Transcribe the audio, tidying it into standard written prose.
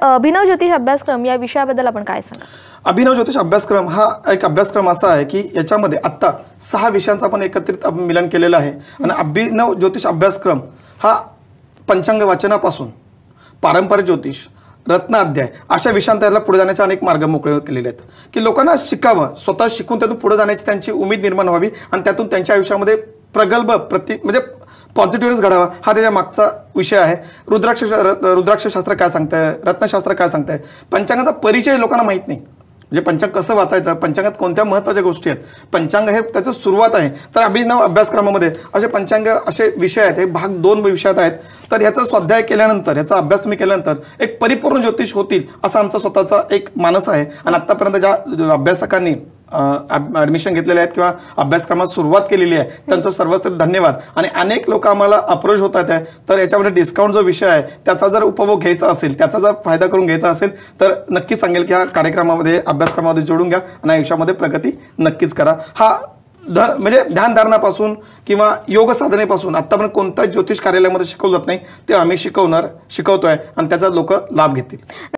अभिनव ज्योतिष अभ्यासक्रम या विषयाबद्दल आपण काय सांगा? अभिनव ज्योतिष अभ्यासक्रम हा एक अभ्यासक्रम असा आहे की याच्यामध्ये आत्ता 6 विषयांचा आपण एकत्रित मिलन केलेलं आहे आणि अभिनव ज्योतिष अभ्यासक्रम हा पंचांग वाचनापासून पारंपरिक ज्योतिष रत्न अध्याय अशा विषयांत त्याला पुढे जाण्याचे अनेक मार्ग मोकळे केलेले आहेत की लोकांना शिकावं, स्वतः शिकून त्यातून पुढे जाण्याची त्यांची उमेद निर्माण व्हावी आणि त्यातून त्यांच्या आयुष्यामध्ये प्रगल्भ म्हणजे पॉझिटिव्हनेस घडावा हा त्याच्या मागचा विषय आहे। रुद्राक्षशास्त्र काय सांगतंय, रत्नशास्त्र काय सांगतंय, पंचांगाचा परिचय लोकांना माहीत नाही। म्हणजे पंचांग कसं वाचायचं, पंचांगात कोणत्या महत्त्वाच्या गोष्टी आहेत, पंचांग हे त्याची सुरुवात आहे। तर अभिनव अभ्यासक्रमामध्ये असे पंचांग असे विषय आहेत, हे भाग 2 विषयात आहेत। तर याचा स्वाध्याय केल्यानंतर, याचा अभ्यास तुम्ही केल्यानंतर एक परिपूर्ण ज्योतिष होतील असा आमचा स्वतःचा एक मानस आहे। आणि आत्तापर्यंत ज्या अभ्यासकांनी ॲडमिशन घेतलेले आहेत किंवा अभ्यासक्रमात सुरुवात केलेली आहे त्यांचं सर्वत्र धन्यवाद। आणि अनेक लोक आम्हाला अप्रोच होतात आहे। तर याच्यामध्ये डिस्काउंट जो विषय आहे त्याचा जर उपभोग घ्यायचा असेल, त्याचा जर फायदा करून घ्यायचा असेल तर नक्की सांगेल की हा कार्यक्रमामध्ये अभ्यासक्रमामध्ये जोडून घ्या आणि आयुष्यामध्ये प्रगती नक्कीच करा। हा म्हणजे ध्यानधारणापासून किंवा योग साधनेपासून आत्तापर्यंत कोणत्या ज्योतिष कार्यालयामध्ये शिकवलं जात नाही ते आम्ही शिकवतोय आणि त्याचा लोक लाभ घेतील।